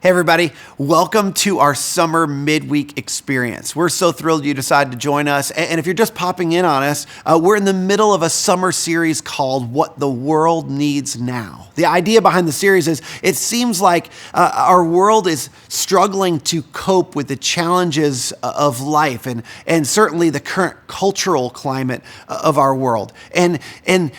Hey everybody, welcome to our summer midweek experience. We're so thrilled you decided to join us. And if you're just popping in on us, we're in the middle of a summer series called What the World Needs Now. The idea behind the series is it seems like our world is struggling to cope with the challenges of life and certainly the current cultural climate of our world. And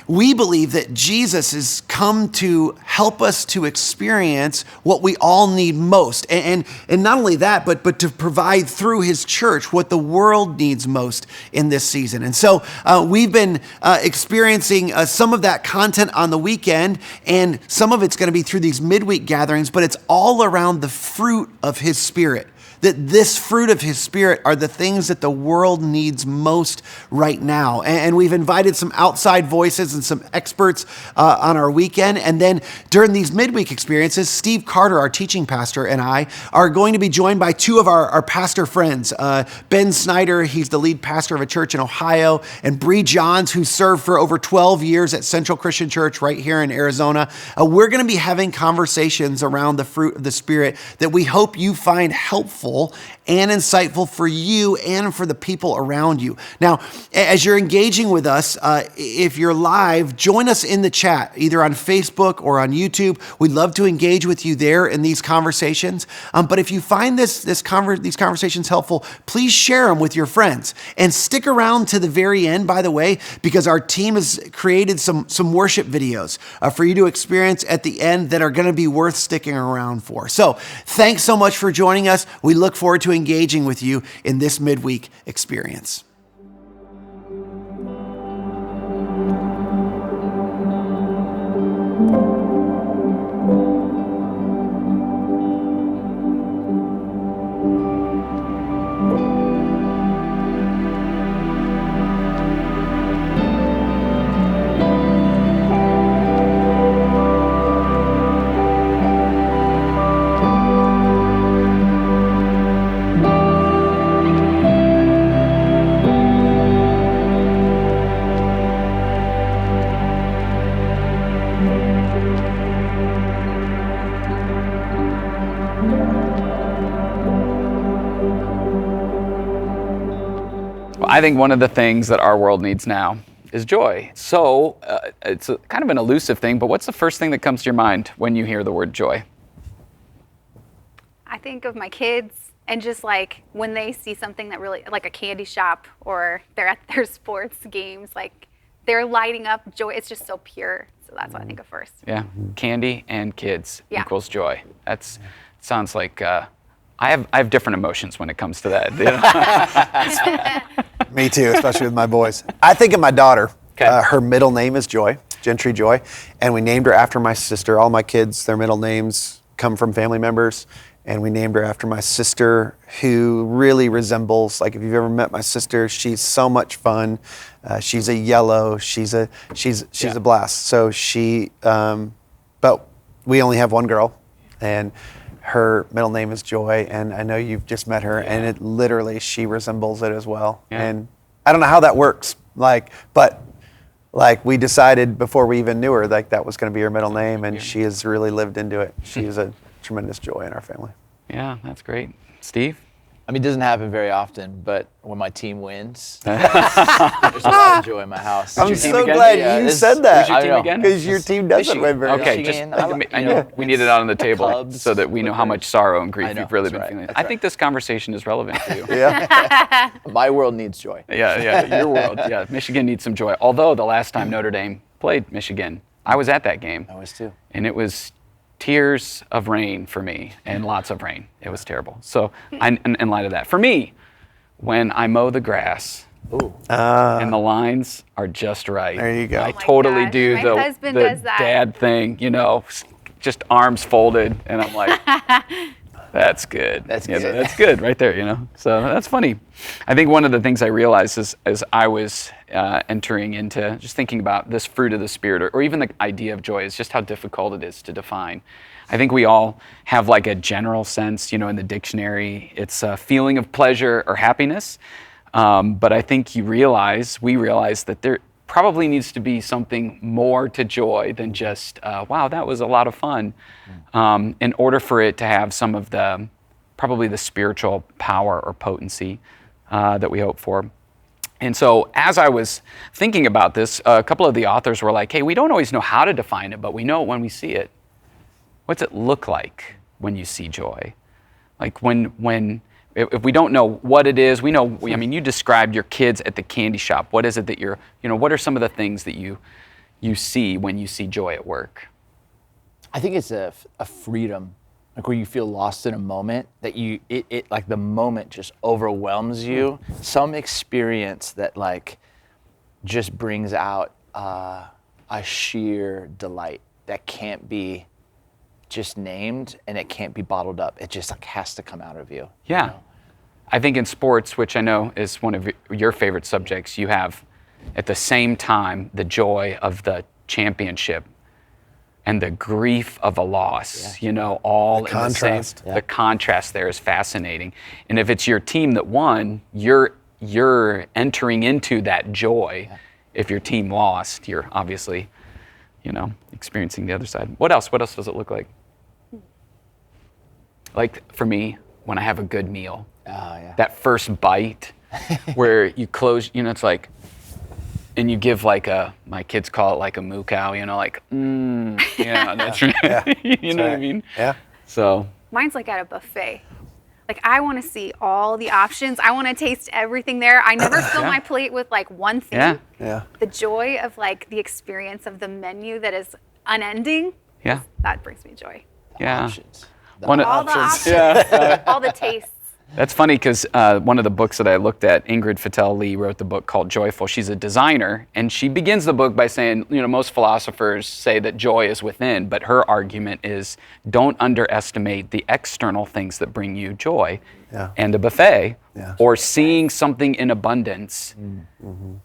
we believe that Jesus has come to help us to experience what we all need most. And not only that, but to provide through his church what the world needs most in this season. And so we've been experiencing some of that content on the weekend, and some of it's going to be through these midweek gatherings, but it's all around the fruit of his Spirit. That this fruit of his Spirit are the things that the world needs most right now. And we've invited some outside voices and some experts on our weekend. And then during these midweek experiences, Steve Carter, our teaching pastor, and I are going to be joined by two of our pastor friends. Ben Snyder, he's the lead pastor of a church in Ohio, and Bree Johns, who served for over 12 years at Central Christian Church right here in Arizona. We're going to be having conversations around the fruit of the Spirit that we hope you find helpful and insightful for you and for the people around you. Now, as you're engaging with us, if you're live, join us in the chat, either on Facebook or on YouTube. We'd love to engage with you there in these conversations. But if you find these conversations helpful, please share them with your friends. And stick around to the very end, by the way, because our team has created some worship videos for you to experience at the end that are going to be worth sticking around for. So thanks so much for joining us. We look forward to engaging with you in this midweek experience. I think one of the things that our world needs now is joy. So it's kind of an elusive thing, but what's the first thing that comes to your mind when you hear the word joy? I think of my kids and just like when they see something that really, like a candy shop or they're at their sports games, like they're lighting up joy. It's just so pure. So that's what I think of first. Yeah, candy and kids equals joy. Sounds like I have different emotions when it comes to that. You know? Me too, especially with my boys. I think of my daughter. Okay. Her middle name is Joy, Gentry Joy, and we named her after my sister. All my kids, their middle names come from family members, and we named her after my sister, who really resembles, like if you've ever met my sister, she's so much fun. She's a yellow. She's a blast. So but we only have one girl, and her middle name is Joy, and I know you've just met her, and it literally, she resembles it as well. Yeah. And I don't know how that works, but we decided before we even knew her, that was going to be her middle name, and she has really lived into it. She is a tremendous joy in our family. Yeah, that's great. Steve? I mean, it doesn't happen very often, but when my team wins, there's a lot of joy in my house. I'm so glad you said that. Who's your team again? Because your team doesn't win very often. Okay, I know we need it out on the table so that we know how much sorrow and grief you've really been feeling. I think this conversation is relevant to you. Yeah. My world needs joy. Yeah, your world. Yeah, Michigan needs some joy. Although the last time Notre Dame played Michigan, I was at that game. I was too. And it was tears of rain for me, and lots of rain. It was terrible. So, in light of that, for me, when I mow the grass and the lines are just right, there you go. I totally do the dad thing, just arms folded, and I'm like, that's good. That's good. That's good right there, So that's funny. I think one of the things I realized as I was entering into just thinking about this fruit of the Spirit, or even the idea of joy, is just how difficult it is to define. I think we all have like a general sense, in the dictionary, it's a feeling of pleasure or happiness. But I think we realize that there probably needs to be something more to joy than just, wow, that was a lot of fun, in order for it to have some of the, probably the spiritual power or potency that we hope for. And so as I was thinking about this, a couple of the authors were like, hey, we don't always know how to define it, but we know it when we see it. What's it look like when you see joy? Like if we don't know what it is, we know, I mean, you described your kids at the candy shop. What is it that what are some of the things that you see when you see joy at work? I think it's a freedom, like where you feel lost in a moment, that it like the moment just overwhelms you. Some experience that like just brings out a sheer delight that can't be just named, and it can't be bottled up. It just like has to come out of you. Yeah. You know? I think in sports, which I know is one of your favorite subjects, you have at the same time the joy of the championship and the grief of a loss, all in the same. Yeah. The contrast there is fascinating. And if it's your team that won, you're entering into that joy. Yeah. If your team lost, you're obviously, experiencing the other side. What else? What else does it look like? Like for me, when I have a good meal, that first bite where you close, it's like, and you give like my kids call it like a moo cow, like, that's right. Yeah. You know what I mean? Yeah. So. Mine's like at a buffet. Like I want to see all the options. I want to taste everything there. I never fill my plate with like one thing. Yeah. Yeah. The joy of like the experience of the menu that is unending. Yeah. That brings me joy. Yeah. Options. All the options. Yeah. All the tastes. That's funny because one of the books that I looked at, Ingrid Fattel-Lee wrote the book called Joyful. She's a designer, and she begins the book by saying, most philosophers say that joy is within, but her argument is don't underestimate the external things that bring you joy. Yeah. And a buffet Yeah. or seeing something in abundance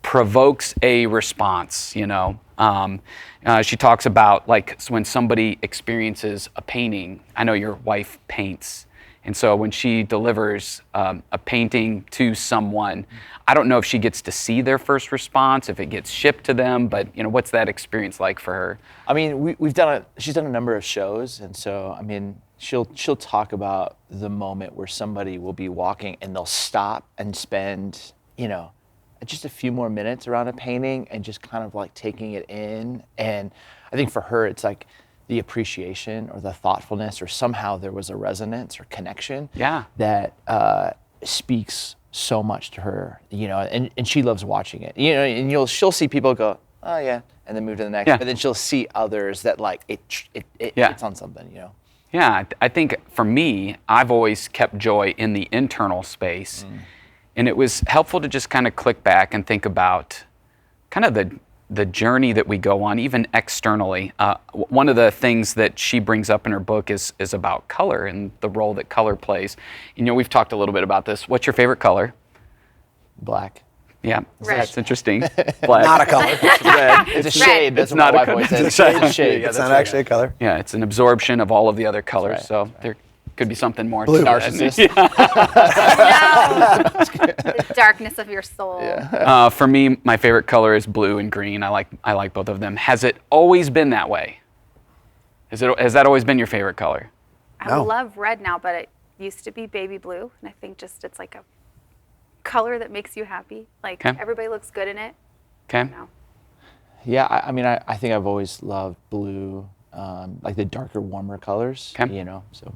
provokes a response, She talks about like when somebody experiences a painting. I know your wife paints. And so when she delivers a painting to someone, I don't know if she gets to see their first response, if it gets shipped to them, but what's that experience like for her? I mean, she's done a number of shows, and so I mean, she'll talk about the moment where somebody will be walking and they'll stop and spend, just a few more minutes around a painting and just kind of like taking it in. And I think for her, it's like the appreciation or the thoughtfulness, or somehow there was a resonance or connection that speaks so much to her, and she loves watching it, and she'll see people go, oh yeah, and then move to the next, but then she'll see others that like it hits on something, Yeah, I think for me, I've always kept joy in the internal space, and it was helpful to just kind of click back and think about kind of the journey that we go on, even externally. One of the things that she brings up in her book is about color and the role that color plays. We've talked a little bit about this. What's your favorite color? Black. Yeah, Red. That's interesting. Black. Not a color. Red. It's a shade. That's It's what not my a wife color. always says. It's a Shade. It's not actually a color. Yeah, it's an absorption of all of the other colors. right, So there could be something more Blue. to that. Narcissist. The darkness of your soul. For me, my favorite color is blue and green. I like both of them. Has it always been that way? Has that always been your favorite color? I No. love red now, but it used to be baby blue, and I think just it's like a color that makes you happy. Like Okay. everybody looks good in it. Okay. No. Yeah, I mean, I think I've always loved blue, like the darker, warmer colors. Okay. So.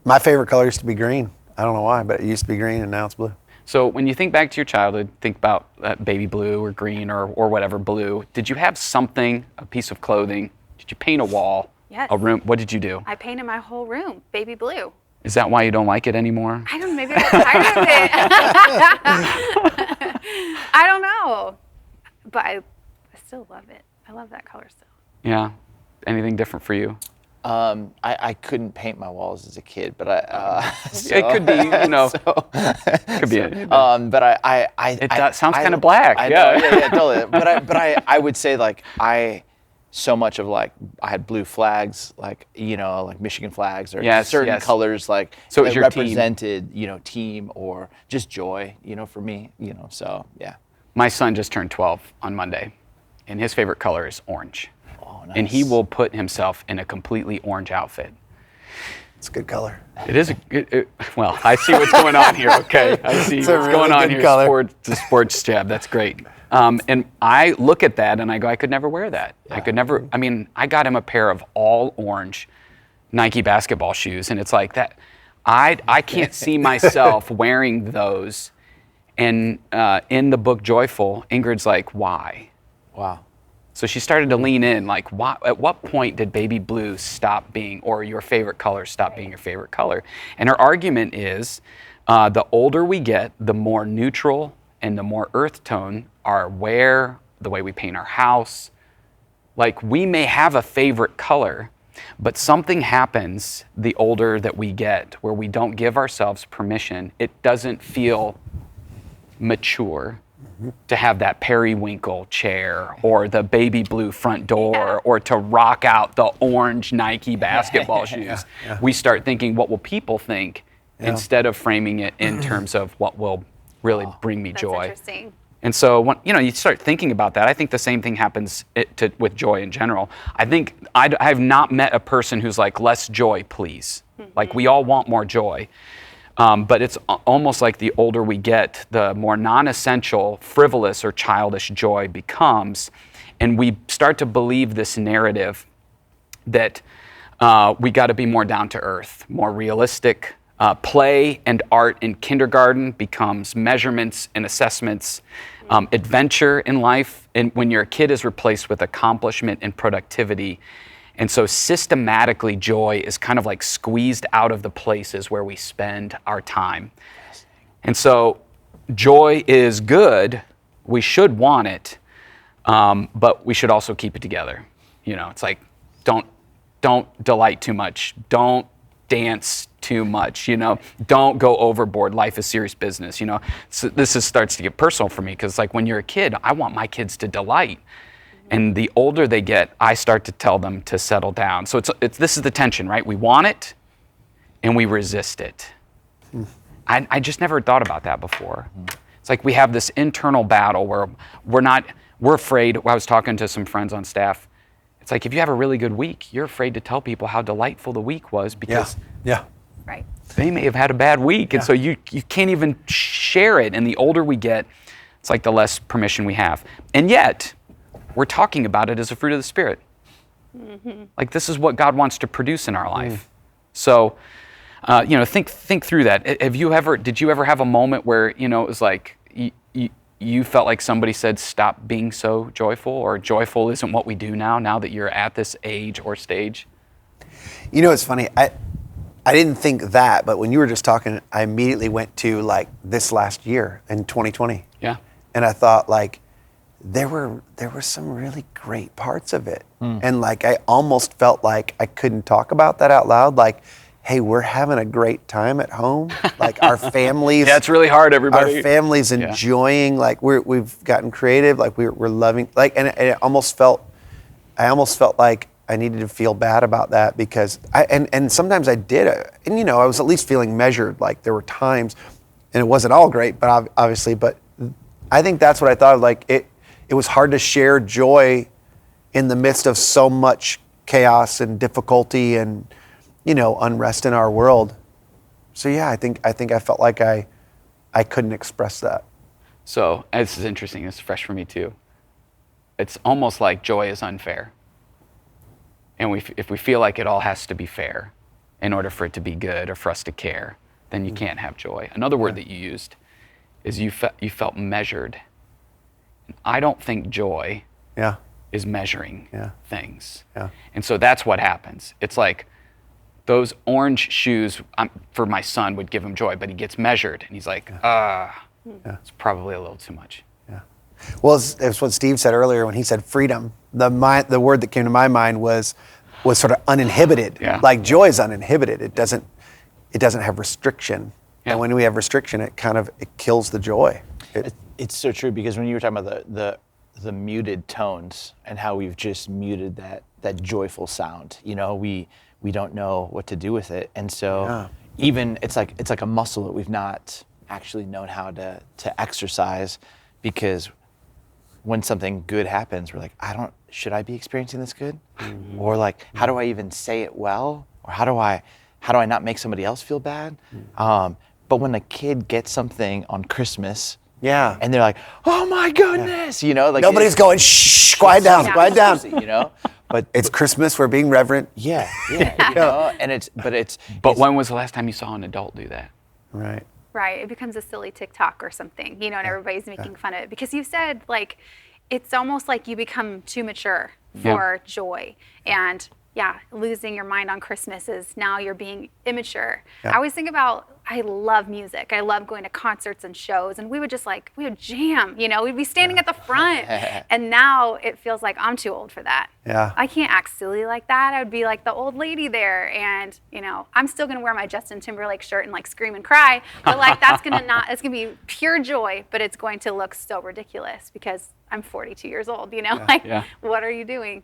My favorite color used to be green. I don't know why, but it used to be green and now it's blue. So when you think back to your childhood, think about baby blue or green or whatever blue. Did you have something, a piece of clothing? Did you paint a wall? Yes. A room? What did you do? I painted my whole room baby blue. Is that why you don't like it anymore? I don't know, maybe I got tired of it. I don't know. But I still love it. I love that color still. Yeah. Anything different for you? I couldn't paint my walls as a kid, but It could be, could be. But It sounds kind of black. I know, yeah, totally. But I would say like so much of like I had blue flags, like like Michigan flags or certain colors, like So it was that your team. represented team or just joy, for me, so yeah. My son just turned 12 on Monday, and his favorite color is orange. Oh, nice. And he will put himself in a completely orange outfit. It's a good color. It is well, I see what's going on here, okay? I see It's what's a really going on good here. color. The sports jab, that's great. And I look at that and I go, I could never wear that. I could never, I mean, I got him a pair of all orange Nike basketball shoes, and it's like that. I can't see myself wearing those. And in the book Joyful, Ingrid's like, why? Wow. So she started to lean in, like, at what point did baby blue stop being, or your favorite color stop being your favorite color? And her argument is, the older we get, the more neutral and the more earth tone our wear, the way we paint our house. Like, we may have a favorite color, but something happens the older that we get where we don't give ourselves permission. It doesn't feel mature to have that periwinkle chair or the baby blue front door or to rock out the orange Nike basketball shoes. We start thinking, what will people think, instead of framing it in terms of what will really bring me That's joy. interesting. And so when you start thinking about that, I think the same thing happens with joy in general. I think I have not met a person who's like, less joy, please. Like, we all want more joy. But it's almost like the older we get, the more non-essential, frivolous, or childish joy becomes. And we start to believe this narrative that we got to be more down to earth, more realistic. Play and art in kindergarten becomes measurements and assessments. Adventure in life, and when you're a kid, is replaced with accomplishment and productivity. And so systematically, joy is kind of like squeezed out of the places where we spend our time. And so joy is good. We should want it, but we should also keep it together. It's like, don't delight too much. Don't dance too much. Don't go overboard. Life is serious business. So this starts to get personal for me, because like, when you're a kid, I want my kids to delight. And the older they get, I start to tell them to settle down. So this is the tension, right? We want it, and we resist it. I just never thought about that before. It's like we have this internal battle where we're afraid. I was talking to some friends on staff. It's like, if you have a really good week, you're afraid to tell people how delightful the week was, because Right. they may have had a bad week. And so you can't even share it. And the older we get, it's like the less permission we have. And yet, we're talking about it as a fruit of the Spirit. Like, this is what God wants to produce in our life. So, think through that. Did you ever have a moment where, it was like, you felt like somebody said, stop being so joyful, or joyful isn't what we do now that you're at this age or stage? It's funny. I didn't think that, but when you were just talking, I immediately went to like this last year in 2020. Yeah. And I thought, like, there were some really great parts of it. And like, I almost felt like I couldn't talk about that out loud. Like, hey, we're having a great time at home. Like, our families. Yeah, it's really hard, everybody. Our families enjoying, like, we've gotten creative, like we're loving, like, and I almost felt like I needed to feel bad about that, because and sometimes I did, and I was at least feeling measured. Like, there were times, and it wasn't all great, but obviously, but I think that's what I thought of. Like, it was hard to share joy in the midst of so much chaos and difficulty and unrest in our world. So yeah, I think I felt like I couldn't express that. So this is interesting. This is fresh for me too. It's almost like joy is unfair. And if we feel like it all has to be fair in order for it to be good or for us to care, then you can't have joy. Another word that you used is you felt measured. I don't think joy is measuring things. Yeah. And so that's what happens. It's like those orange shoes for my son would give him joy, but he gets measured and he's like, it's probably a little too much. Yeah. Well, it's what Steve said earlier when he said freedom. The word that came to my mind was sort of uninhibited. Yeah. Like, joy is uninhibited. It doesn't have restriction. Yeah. And when we have restriction, it kills the joy. It's so true, because when you were talking about the muted tones and how we've just muted that joyful sound, we don't know what to do with it, and so even it's like a muscle that we've not actually known how to exercise, because when something good happens, we're like, should I be experiencing this good? Or like, how do I even say it well? Or how do I not make somebody else feel bad? But when a kid gets something on Christmas, Yeah. and they're like, oh my goodness, like Nobody's going, shh, quiet down, quiet down. But It's Christmas, we're being reverent. yeah, and But when was the last time you saw an adult do that? Right. Right. It becomes a silly TikTok or something, and everybody's making fun of it because you said like, it's almost like you become too mature for joy. And losing your mind on Christmas is now you're being immature. Yeah. I always think about, I love music. I love going to concerts and shows, and we would jam, we'd be standing at the front. And now it feels like I'm too old for that. Yeah. I can't act silly like that. I would be like the old lady there, and I'm still gonna wear my Justin Timberlake shirt and like scream and cry, but like it's gonna be pure joy, but it's going to look so ridiculous because I'm 42 years old, what are you doing?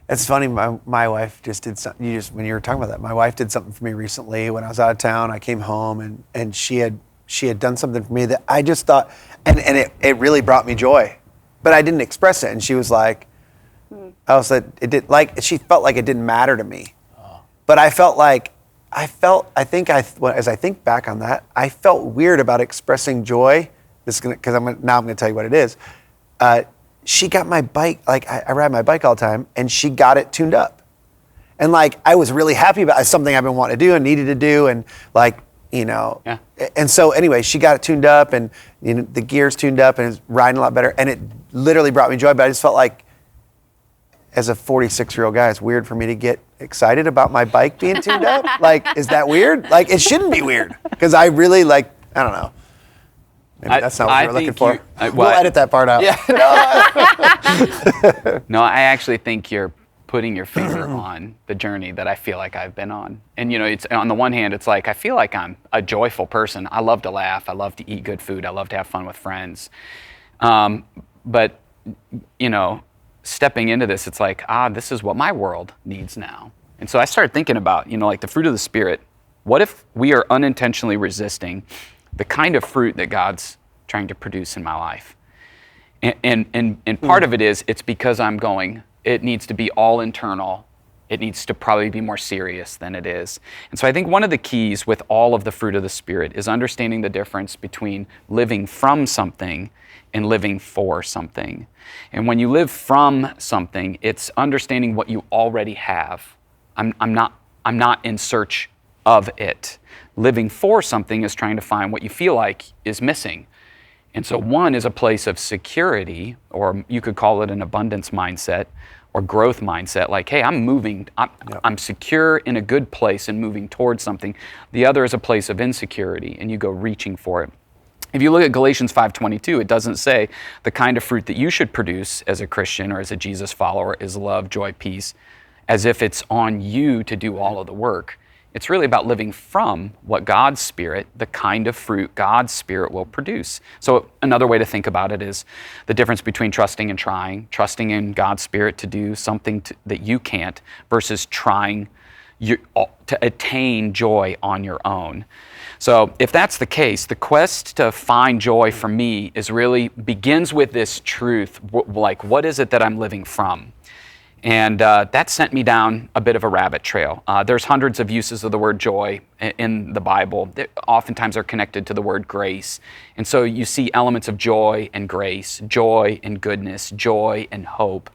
It's funny. My wife just did something. When you were talking about that, my wife did something for me recently. When I was out of town, I came home and she had done something for me that I just thought, and it really brought me joy, but I didn't express it. And she was like, she felt like it didn't matter to me, but I felt like as I think back on that, I felt weird about expressing joy. Because I'm going to tell you what it is. She got my bike, like I ride my bike all the time, and she got it tuned up. And like, I was really happy about it. It's something I've been wanting to do and needed to do. And like, and so anyway, she got it tuned up and the gear's tuned up and it's riding a lot better. And it literally brought me joy, but I just felt like as a 46-year-old guy, it's weird for me to get excited about my bike being tuned up. Like, is that weird? Like, it shouldn't be weird because I really I don't know. Maybe that's not what we're looking for. We'll edit that part out. Yeah. No, I actually think you're putting your finger on the journey that I feel like I've been on. And it's on the one hand, it's like I feel like I'm a joyful person. I love to laugh. I love to eat good food. I love to have fun with friends. But stepping into this, it's like, this is what my world needs now. And so I started thinking about, like the fruit of the Spirit. What if we are unintentionally resisting the kind of fruit that God's trying to produce in my life? And part of it is, it's because it needs to be all internal. It needs to probably be more serious than it is. And so I think one of the keys with all of the fruit of the Spirit is understanding the difference between living from something and living for something. And when you live from something, it's understanding what you already have. I'm not in search of it. Living for something is trying to find what you feel like is missing. And so one is a place of security, or you could call it an abundance mindset or growth mindset, like, hey, I'm secure in a good place and moving towards something. The other is a place of insecurity, and you go reaching for it. If you look at Galatians 5:22, it doesn't say the kind of fruit that you should produce as a Christian or as a Jesus follower is love, joy, peace, as if it's on you to do all of the work. It's really about living from what God's Spirit, the kind of fruit God's Spirit will produce. So another way to think about it is the difference between trusting and trying, trusting in God's Spirit to do something that you can't versus trying to attain joy on your own. So if that's the case, the quest to find joy for me begins with this truth, like what is it that I'm living from? And that sent me down a bit of a rabbit trail. There's hundreds of uses of the word joy in the Bible that oftentimes are connected to the word grace. And so you see elements of joy and grace, joy and goodness, joy and hope,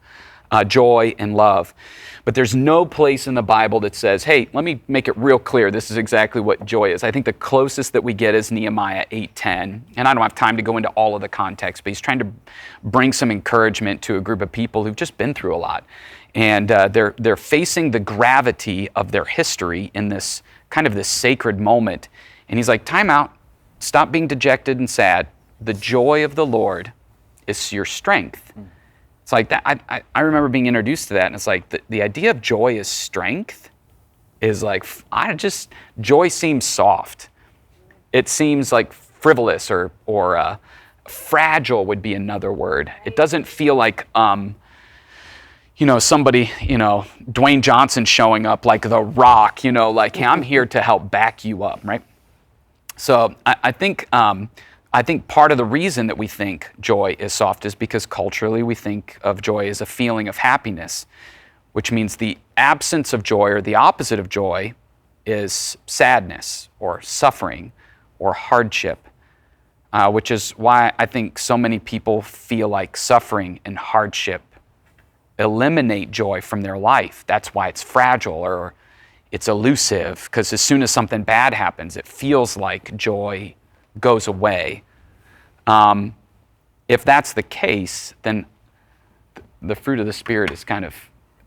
joy and love. But there's no place in the Bible that says, hey, let me make it real clear, this is exactly what joy is. I think the closest that we get is Nehemiah 8:10. And I don't have time to go into all of the context, but he's trying to bring some encouragement to a group of people who've just been through a lot. And they're facing the gravity of their history in this kind of this sacred moment. And he's like, time out, stop being dejected and sad. The joy of the Lord is your strength. It's like that. I remember being introduced to that, and it's like the idea of joy as strength is like, joy seems soft. It seems like frivolous or fragile would be another word. It doesn't feel like, somebody, Dwayne Johnson showing up like The Rock, like, hey, I'm here to help back you up, right? So I think I think part of the reason that we think joy is soft is because culturally we think of joy as a feeling of happiness, which means the absence of joy or the opposite of joy is sadness or suffering or hardship, which is why I think so many people feel like suffering and hardship eliminate joy from their life. That's why it's fragile or it's elusive, because as soon as something bad happens, it feels like joy goes away. If that's the case, then the fruit of the Spirit is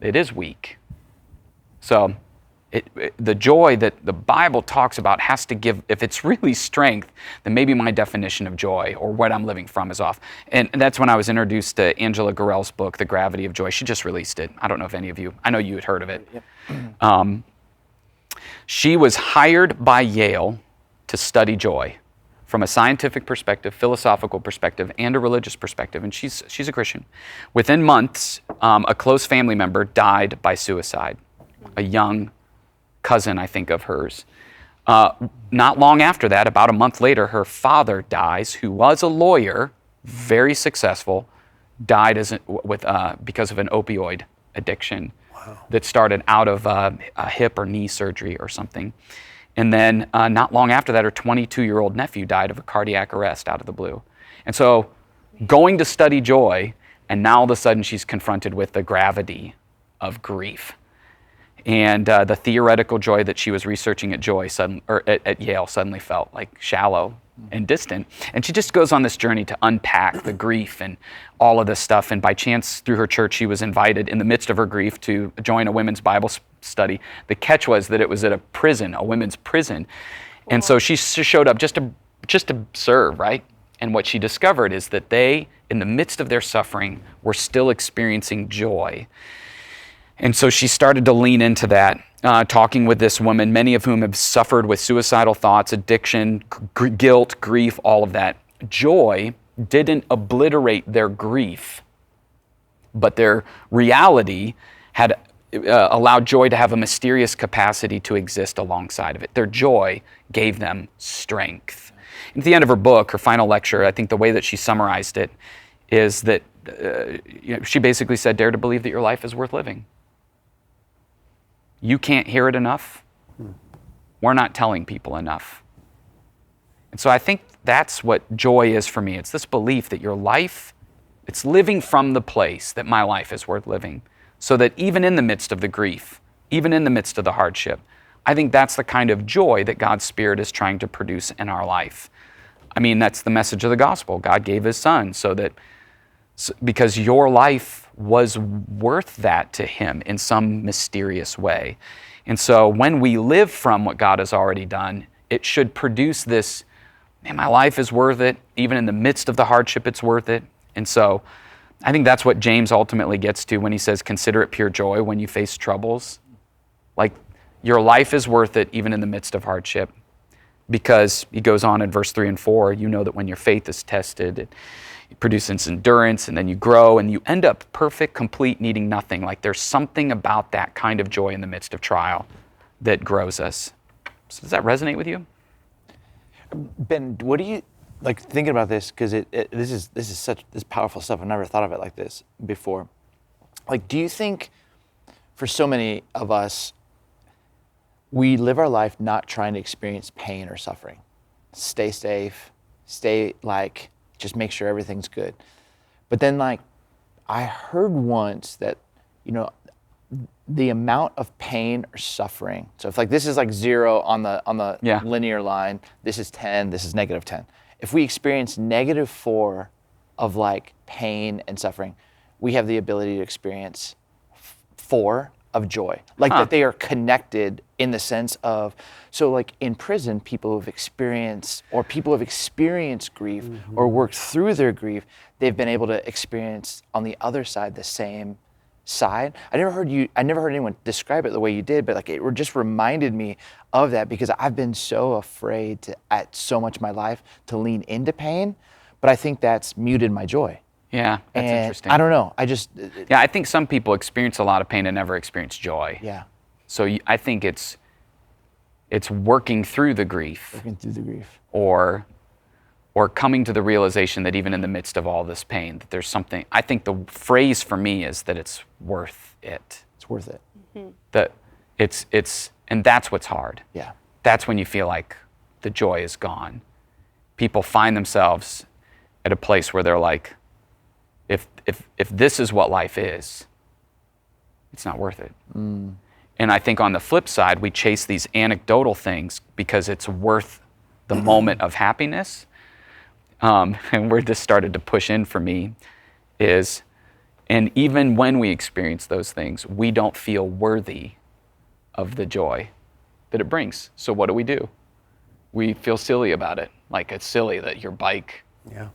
it is weak. So the joy that the Bible talks about has to give, if it's really strength, then maybe my definition of joy or what I'm living from is off. And that's when I was introduced to Angela Gorell's book, The Gravity of Joy. She just released it. I don't know if any of you, I know you had heard of it. Yep. She was hired by Yale to study joy from a scientific perspective, philosophical perspective, and a religious perspective, and she's a Christian. Within months, a close family member died by suicide, a young cousin, I think, of hers. Not long after that, about a month later, her father dies, who was a lawyer, very successful, died because of an opioid addiction that started out of a hip or knee surgery or something. And then not long after that, her 22-year-old nephew died of a cardiac arrest out of the blue. And so going to study joy, and now all of a sudden she's confronted with the gravity of grief. And the theoretical joy that she was researching at Yale suddenly felt like shallow and distant. And she just goes on this journey to unpack the grief and all of this stuff. And by chance, through her church, she was invited in the midst of her grief to join a women's Bible study. The catch was that it was at a prison, a women's prison. And so she showed up just to serve, right? And what she discovered is that they, in the midst of their suffering, were still experiencing joy. And so she started to lean into that, talking with this woman, many of whom have suffered with suicidal thoughts, addiction, guilt, grief, all of that. Joy didn't obliterate their grief, but their reality had allowed joy to have a mysterious capacity to exist alongside of it. Their joy gave them strength. And at the end of her book, her final lecture, I think the way that she summarized it is that she basically said, dare to believe that your life is worth living. You can't hear it enough. We're not telling people enough. And so I think that's what joy is for me. It's this belief that your life, it's living from the place that my life is worth living. So that even in the midst of the grief, even in the midst of the hardship, I think that's the kind of joy that God's Spirit is trying to produce in our life. I mean, that's the message of the gospel. God gave His Son because your life was worth that to Him in some mysterious way. And so when we live from what God has already done, it should produce this, man, my life is worth it. Even in the midst of the hardship, it's worth it. And so I think that's what James ultimately gets to when he says, consider it pure joy when you face troubles. Like, your life is worth it even in the midst of hardship. Because he goes on in verse 3 and 4, you know that when your faith is tested, it produces endurance, and then you grow, and you end up perfect, complete, needing nothing. Like, there's something about that kind of joy in the midst of trial that grows us. So does that resonate with you? Ben, what do you like thinking about this? Because this is such powerful stuff. I've never thought of it like this before. Like, do you think for so many of us, we live our life not trying to experience pain or suffering? Stay safe, just make sure everything's good. But then, I heard once that, the amount of pain or suffering. So if this is 0 on the linear line, this is 10, this is -10. If we experience -4 of pain and suffering, we have the ability to experience 4 of joy. That they are connected in the sense of, so in prison, people have experienced grief or worked through their grief, they've been able to experience on the other side the same side. I never heard anyone describe it the way you did, but it just reminded me of that, because I've been so afraid at so much of my life to lean into pain, but I think that's muted my joy. Yeah, that's interesting. I don't know. I think some people experience a lot of pain and never experience joy. Yeah. So I think it's working through the grief. Working through the grief. Or or coming to the realization that even in the midst of all this pain, that there's something. I think the phrase for me is that it's worth it. It's worth it. That it's and that's what's hard. Yeah. That's when you feel like the joy is gone. People find themselves at a place where they're like, if this is what life is, it's not worth it. And I think on the flip side, we chase these anecdotal things because it's worth the moment of happiness. And where this started to push in for me is, and even when we experience those things, we don't feel worthy of the joy that it brings. So what do? We feel silly about it. Like, it's silly that your bike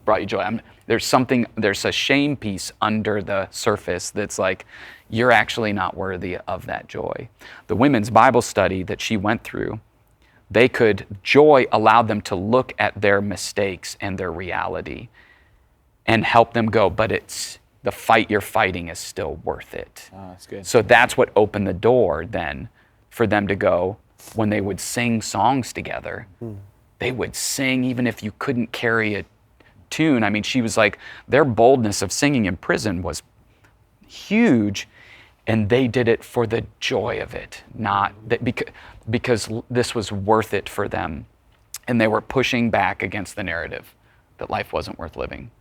brought you joy. There's a shame piece under the surface that's like, you're actually not worthy of that joy. The women's Bible study that she went through, joy allowed them to look at their mistakes and their reality and help them go, but it's the fight you're fighting is still worth it. Oh, that's good. So that's what opened the door then for them to go, when they would sing songs together, they would sing even if you couldn't carry a tune. I mean, she was like, their boldness of singing in prison was huge, and they did it for the joy of it, not that because this was worth it for them. And they were pushing back against the narrative that life wasn't worth living.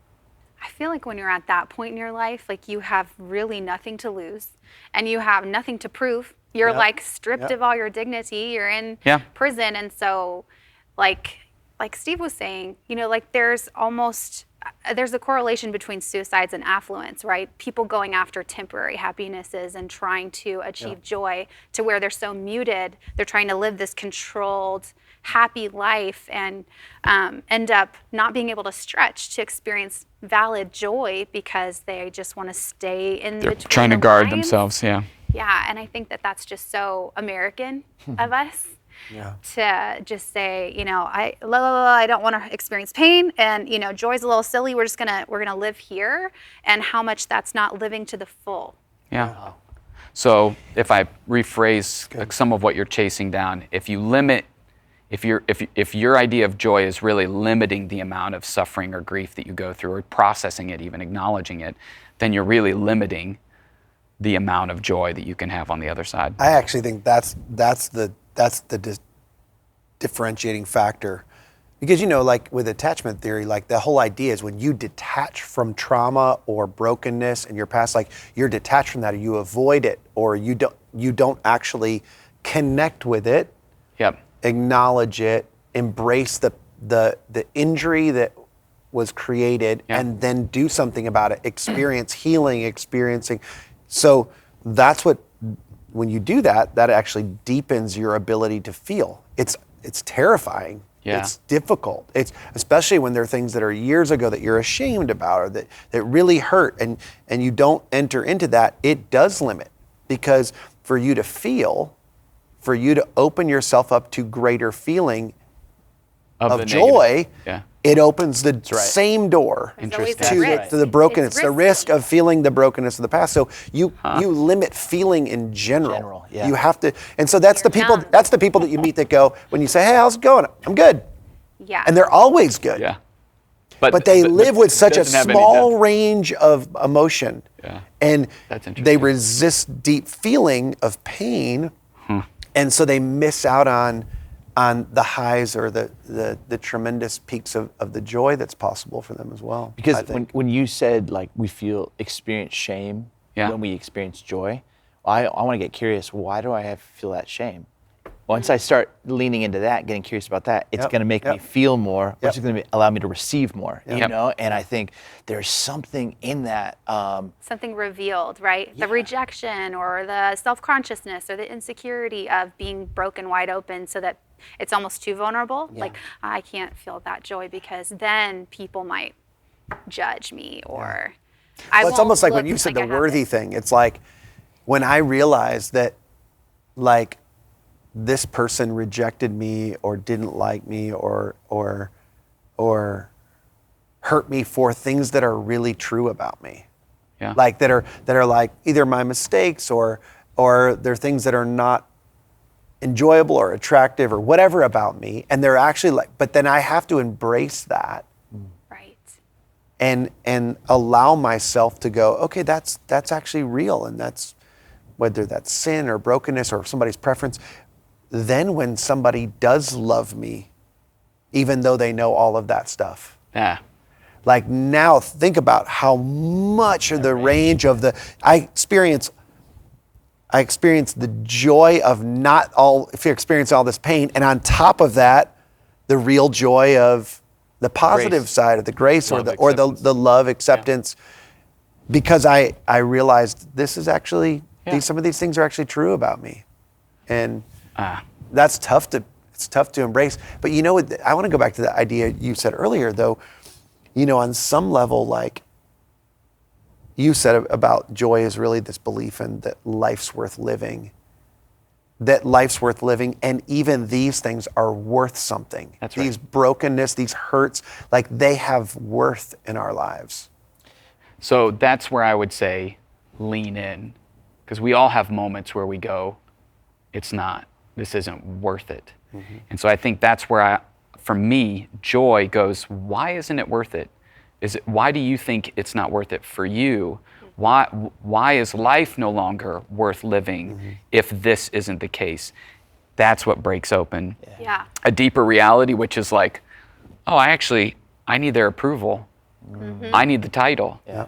I feel like when you're at that point in your life, like you have really nothing to lose and you have nothing to prove. You're like stripped of all your dignity. You're in prison. And so like Steve was saying, you know, like there's a correlation between suicides and affluence, right? People going after temporary happinesses and trying to achieve joy to where they're so muted. They're trying to live this controlled, happy life and end up not being able to stretch to experience valid joy because they just want to stay in They're between trying to the guard lines. themselves, Yeah, and I think that that's just so American of us. To just say, you know, I don't want to experience pain, and you know, joy's a little silly. We're gonna live here, and how much that's not living to the full. Yeah. So if I rephrase like some of what you're chasing down, if your idea of joy is really limiting the amount of suffering or grief that you go through, or processing it, even acknowledging it, then you're really limiting the amount of joy that you can have on the other side. I actually think that's the differentiating factor, because you know, like with attachment theory, like the whole idea is when you detach from trauma or brokenness in your past, like you're detached from that, or you avoid it, or you don't actually connect with it, acknowledge it, embrace the injury that was created, and then do something about it, experience healing, experiencing. So that's what, when you do that, that actually deepens your ability to feel. It's terrifying. It's difficult. It's especially when there are things that are years ago that you're ashamed about, or that really hurt, and you don't enter into that. It does limit, because for you to feel, for you to open yourself up to greater feeling of joy, it opens the same door to the brokenness, the risk of feeling the brokenness of the past. So you limit feeling in general. You have to, and so that's the people that you meet that go, when you say, hey, how's it going? I'm good. Yeah. And they're always good. Yeah. But they live with such a small range of emotion. And they resist deep feeling of pain. And so they miss out on the highs or the tremendous peaks of the joy that's possible for them as well. Because when you said like we experience shame when we experience joy, I want to get curious. Why do I feel that shame? Once I start leaning into that, getting curious about that, it's going to make me feel more, which is going to allow me to receive more. You know, and I think there's something in that. Something revealed, right? The rejection or the self-consciousness or the insecurity of being broken wide open, so that it's almost too vulnerable. Like, I can't feel that joy because then people might judge me, or I it's almost like when you said the worthy thing. It's like when I realized that, like, this person rejected me or didn't like me or hurt me for things that are really true about me. Like that are like either my mistakes or they're things that are not enjoyable or attractive or whatever about me, and they're actually like, but then I have to embrace that and allow myself to go, okay, that's actually real, and that's whether that's sin or brokenness or somebody's preference. Then when somebody does love me, even though they know all of that stuff, Yeah. like now think about how much of the range of the I experience the joy of not all if you're experiencing all this pain, and on top of that, the real joy of the positive Grace. side of the grace Love, or the acceptance. love, acceptance, because I realized this is actually Yeah. some of these things are actually true about me, and Ah. that's tough to embrace. But you know what? I want to go back to the idea you said earlier, though. You know, on some level, like you said about joy is really this belief in that life's worth living. That life's worth living, and even these things are worth something. That's right. These brokenness, these hurts, like they have worth in our lives. So that's where I would say lean in, because we all have moments where we go, this isn't worth it. And so I think that's where for me, joy goes, why isn't it worth it? Why do you think it's not worth it for you? Why is life no longer worth living if this isn't the case? That's what breaks open Yeah. a deeper reality, which is like, oh, I need their approval. I need the title. Yeah.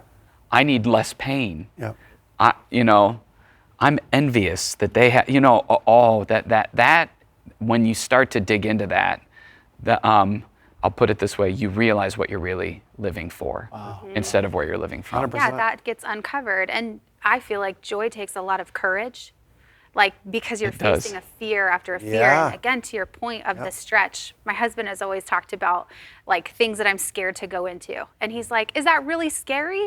I need less pain. Yeah. I'm envious that they have, that when you start to dig into that, I'll put it this way, you realize what you're really living for instead of where you're living from. 100%. Yeah, that gets uncovered. And I feel like joy takes a lot of courage, like because you're It does. facing a fear after a fear. Yeah. And again, to your point of the stretch, my husband has always talked about like things that I'm scared to go into. And he's like, is that really scary?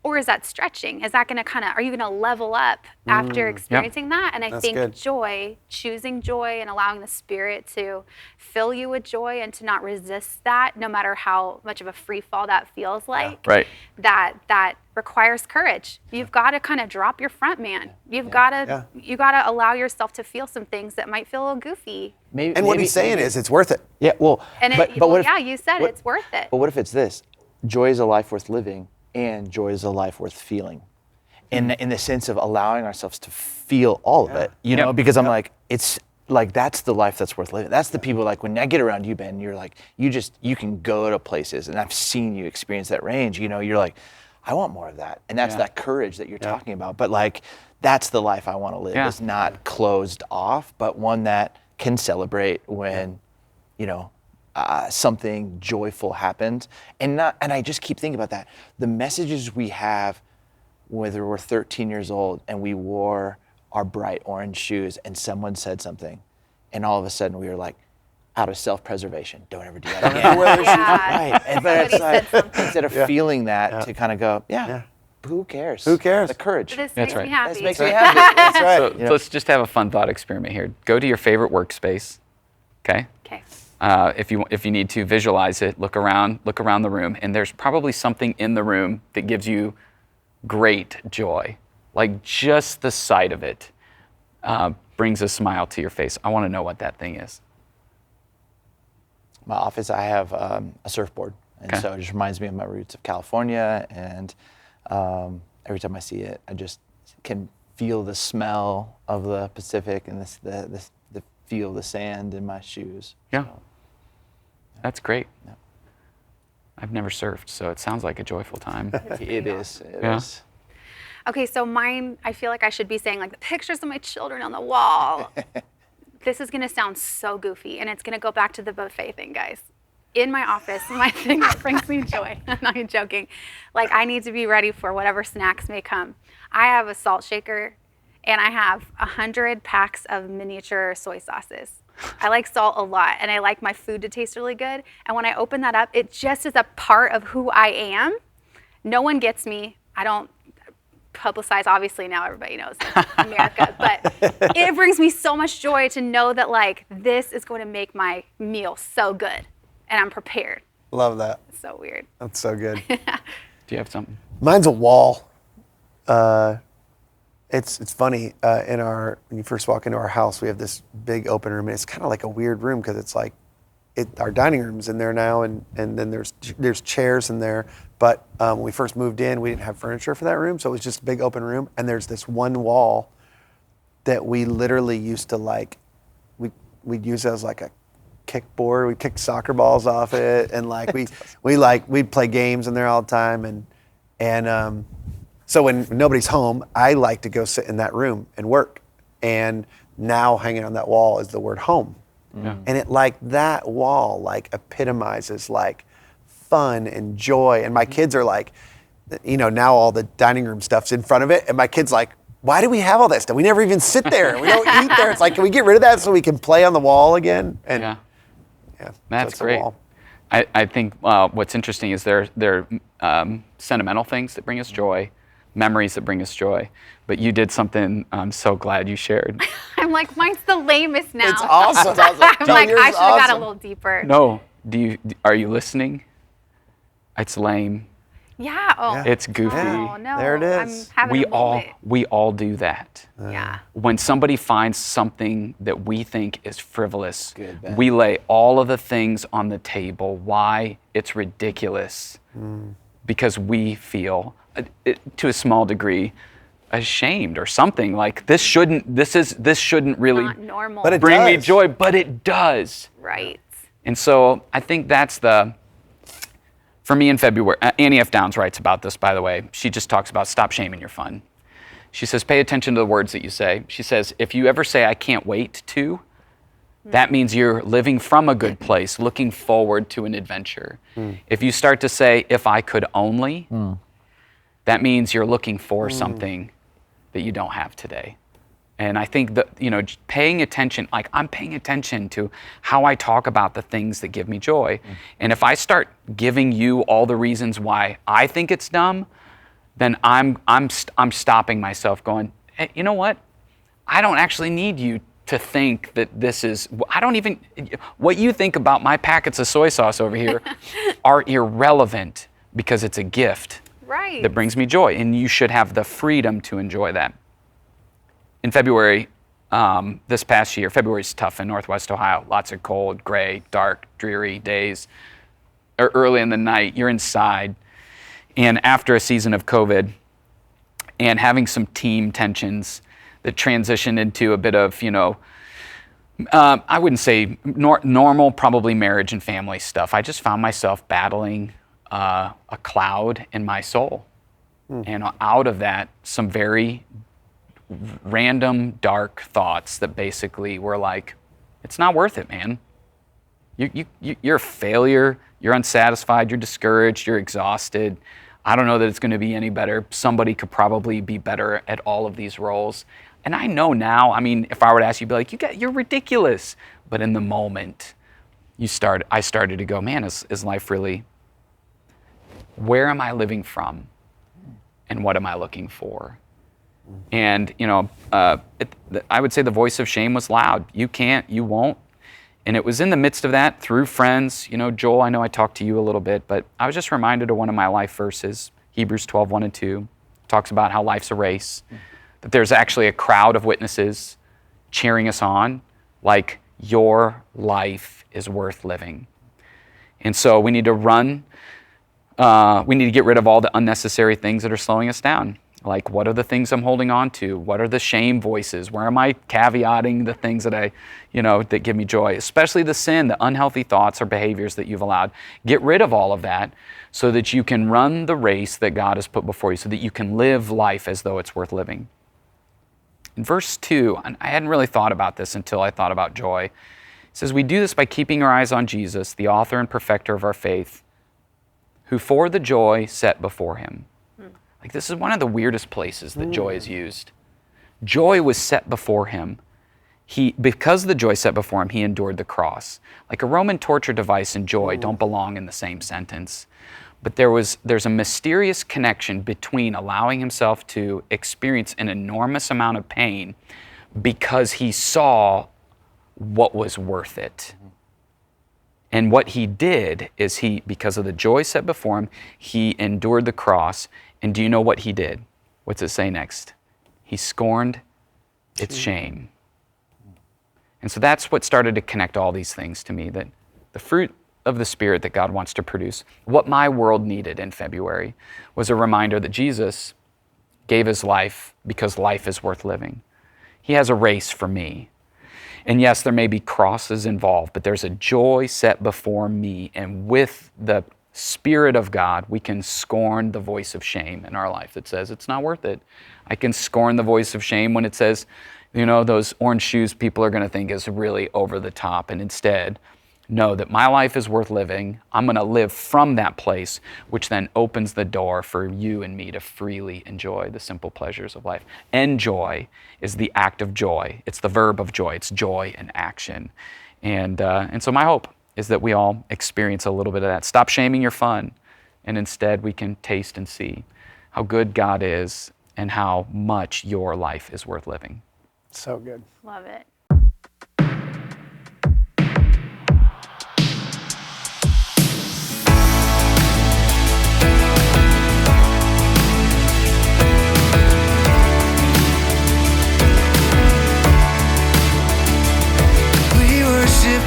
Or is that stretching? Is that going to are you going to level up after experiencing that? And I That's think good. joy, choosing joy and allowing the Spirit to fill you with joy and to not resist that, no matter how much of a free fall that feels like. Right. That requires courage. You've got to kind of drop your front man. You've got to you got to allow yourself to feel some things that might feel a little goofy. And what he's saying is it's worth it. Yeah, well, And but what if, yeah, you said what- it's worth it. But what if it's this? Joy is a life worth living, and joy is a life worth feeling. In the sense of allowing ourselves to feel all of it, you know, Yep. because I'm like, it's like that's the life that's worth living. That's the people, like when I get around you, Ben, you're like, you can go to places, and I've seen you experience that range. You know, you're like, I want more of that, and that's that courage that you're talking about. But like, that's the life I want to live. Yeah. It's not closed off, but one that can celebrate when, something joyful happens, and I just keep thinking about that. The messages we have, whether we're 13 years old and we wore our bright orange shoes and someone said something, and all of a sudden we were like, out of self-preservation, don't ever do that again. Yeah. Right. And, but it's Somebody like, said something. instead of feeling that, to kind of go, who cares? Who cares? The courage. This That's makes right. me happy. This makes me happy. That's right. So let's just have a fun thought experiment here. Go to your favorite workspace, okay? Okay. If you need to visualize it, look around the room, and there's probably something in the room that gives you great joy. Like just the sight of it brings a smile to your face. I want to know what that thing is. My office, I have a surfboard, and Okay. so it just reminds me of my roots of California. And every time I see it, I just can feel the smell of the Pacific and the feel the sand in my shoes. Yeah. So, That's great. Yeah. I've never surfed, so it sounds like a joyful time. it is. It Yeah. is. Okay, so mine, I feel like I should be saying like the pictures of my children on the wall. This is gonna sound so goofy, and it's gonna go back to the buffet thing, guys. In my office, my thing that brings me joy, I'm not even joking, like I need to be ready for whatever snacks may come. I have a salt shaker, and I have 100 packs of miniature soy sauces. I like salt a lot, and I like my food to taste really good. And when I open that up, it just is a part of who I am. No one gets me. I don't publicize, obviously now everybody knows it's America, but it brings me so much joy to know that like this is going to make my meal so good, and I'm prepared. Love that. It's so weird. That's so good. Do you have something? Mine's a wall. It's funny. When you first walk into our house, we have this big open room, and it's kind of like a weird room because it's like our dining room's in there now, and then there's chairs in there. But when we first moved in, we didn't have furniture for that room, so it was just a big open room. And there's this one wall that we literally used to like. We'd use it as like a kickboard. We'd kick soccer balls off it, and like we'd play games in there all the time. And so when nobody's home, I like to go sit in that room and work. And now hanging on that wall is the word home. Yeah. And it like that wall like epitomizes like fun and joy. And my kids are like, now all the dining room stuff's in front of it. And my kids like, why do we have all that stuff? We never even sit there. We don't eat there. It's like, can we get rid of that so we can play on the wall again? And Yeah. yeah, That's so it's a great. wall. I think what's interesting is there are sentimental things that bring us joy, memories that bring us joy. But you did something I'm so glad you shared. I'm like, mine's the lamest now. It's awesome. I'm like, Yours I is should have got a awesome. little deeper. No, are you listening? It's lame. Yeah. Oh. Yeah. It's goofy. Oh no. There it is. I'm having a moment. We all do that. Yeah. When somebody finds something that we think is frivolous, Good, Ben. we lay all of the things on the table why it's ridiculous. Because we feel, to a small degree, ashamed or something like this shouldn't really Not normal. But it bring me does. joy, but it does. Right. And so I think that's for me in February, Annie F. Downs writes about this, by the way. She just talks about stop shaming your fun. She says, pay attention to the words that you say. She says, if you ever say, I can't wait to, that means you're living from a good place, looking forward to an adventure. If you start to say, if I could only, that means you're looking for something that you don't have today. And I think that, paying attention, like I'm paying attention to how I talk about the things that give me joy. And if I start giving you all the reasons why I think it's dumb, then I'm stopping myself going, hey, you know what? I don't actually need you to think that this is, what you think about my packets of soy sauce over here are irrelevant because it's a gift Right. that brings me joy. And you should have the freedom to enjoy that. In February, this past year, February's tough in Northwest Ohio. Lots of cold, gray, dark, dreary days. Or early in the night, you're inside. And after a season of COVID and having some team tensions that transitioned into a bit of, I wouldn't say normal, probably marriage and family stuff. I just found myself battling a cloud in my soul. And out of that, some very random dark thoughts that basically were like, it's not worth it, man. You're a failure, you're unsatisfied, you're discouraged, you're exhausted. I don't know that it's going to be any better. Somebody could probably be better at all of these roles. And I know now, if I were to ask you, you'd be like, you're ridiculous. But in the moment, I started to go, man, is life really, where am I living from? And what am I looking for? And, I would say the voice of shame was loud. You can't, you won't. And it was in the midst of that, through friends. Joel, I know I talked to you a little bit, but I was just reminded of one of my life verses, Hebrews 12, 1 and 2. Talks about how life's a race. That there's actually a crowd of witnesses cheering us on, like your life is worth living. And so we need to run. We need to get rid of all the unnecessary things that are slowing us down. Like, what are the things I'm holding on to? What are the shame voices? Where am I caveating the things that that give me joy? Especially the sin, the unhealthy thoughts or behaviors that you've allowed. Get rid of all of that so that you can run the race that God has put before you, so that you can live life as though it's worth living. In verse 2, and I hadn't really thought about this until I thought about joy. It says, we do this by keeping our eyes on Jesus, the author and perfecter of our faith, who for the joy set before him. Like, this is one of the weirdest places that joy is used. Joy was set before him. Because of the joy set before him, he endured the cross. Like, a Roman torture device and joy don't belong in the same sentence. But there's a mysterious connection between allowing himself to experience an enormous amount of pain because he saw what was worth it. And what he did is because of the joy set before him, he endured the cross. And do you know what he did? What's it say next? He scorned its shame. And so that's what started to connect all these things to me, that The fruit of the Spirit that God wants to produce. What my world needed in February was a reminder that Jesus gave his life because life is worth living. He has a race for me. And yes, there may be crosses involved, but there's a joy set before me. And with the Spirit of God, we can scorn the voice of shame in our life that says it's not worth it. I can scorn the voice of shame when it says, those orange shoes people are going to think is really over the top. And instead, know that my life is worth living. I'm going to live from that place, which then opens the door for you and me to freely enjoy the simple pleasures of life. Enjoy is the act of joy. It's the verb of joy. It's joy in action. And so my hope is that we all experience a little bit of that. Stop shaming your fun, and instead we can taste and see how good God is and how much your life is worth living. So good. Love it.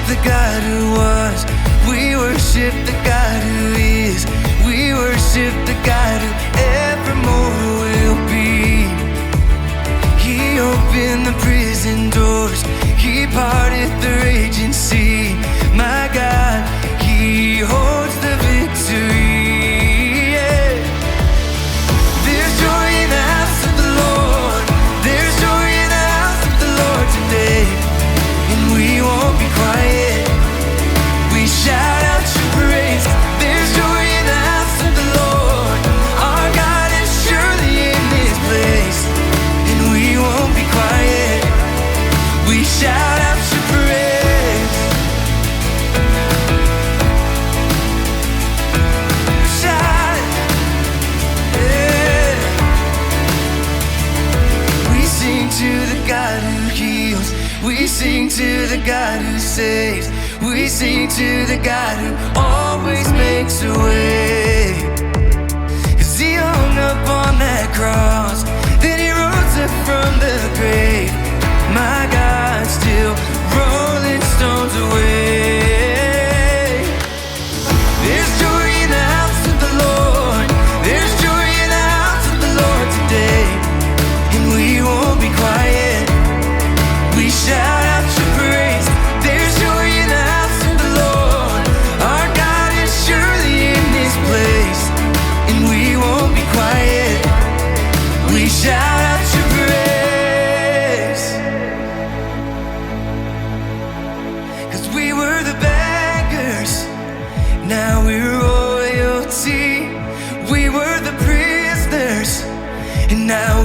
The God who was, we worship the God who is, we worship the God who evermore will be. He opened the prison doors, he parted the raging sea. My God, he holds the victory. Yeah. There's joy in the house of the Lord, there's joy in the house of the Lord today, and we won't be quiet. Shout out your praise. There's joy in the house of the Lord. Our God is surely in this place, and we won't be quiet. We shout out your praise. Shout it. Yeah. We sing to the God who heals. We sing to the God who saves. We sing to the God who always makes a way. 'Cause he hung up on that cross, then he rose up from the grave. My God, still rolling stones away. There's joy in the house of the Lord. There's joy in the house of the Lord today, and we won't be quiet. We shout out your praise. There's joy in the house of the Lord. Our God is surely in this place, and we won't be quiet. We shout out your praise. 'Cause we were the beggars, now we're royalty. We were the prisoners, and now